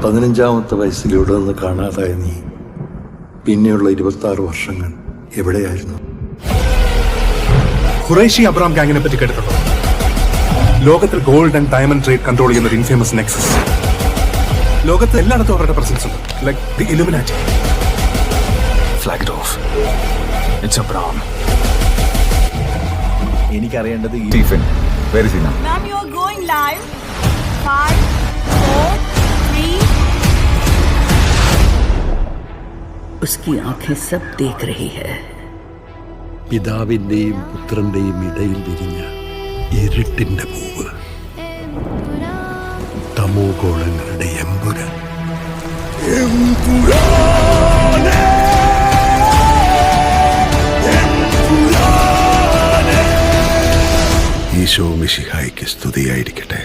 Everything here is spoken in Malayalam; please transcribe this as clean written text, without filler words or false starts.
15-ാമത്തെ വയസ്സിൽ ഇവിടെ നിന്ന് കാണാതായ നീ പിന്നെയുള്ള 26 വർഷങ്ങൾ എവിടെയായിരുന്നു? ഖുറൈശി അബ്രാം ഗാങ്ങിനെ പറ്റി കേട്ടിട്ടുണ്ടോ? ലോകത്തിൽ gold and diamond trade control ചെയ്യുന്ന ഒരു ഇൻഫേമസ് നെക്സസ്. ലോകത്ത് എല്ലായിടത്തും അവരുടെ പ്രസൻസ് ഉണ്ട്. Like the Illuminati. Flag it off. It's Abram. എനിക്കറിയേണ്ടത് സ്റ്റീഫൻ. വെരി സീന. Ma'am, you are going live. 5, 4, 3. उसकी आंखें सब देख रही है. പിതാവിൻ്റെയും പുത്രൻ്റെയും ഇടയിൽ വിരിഞ്ഞ ഇരുട്ടിൻ്റെ പൂവ്, തമോ ഗോളങ്ങളുടെ എമ്പുരാൻ. ഈശോ മിശിഹായ്ക്ക് സ്തുതിയായിരിക്കട്ടെ.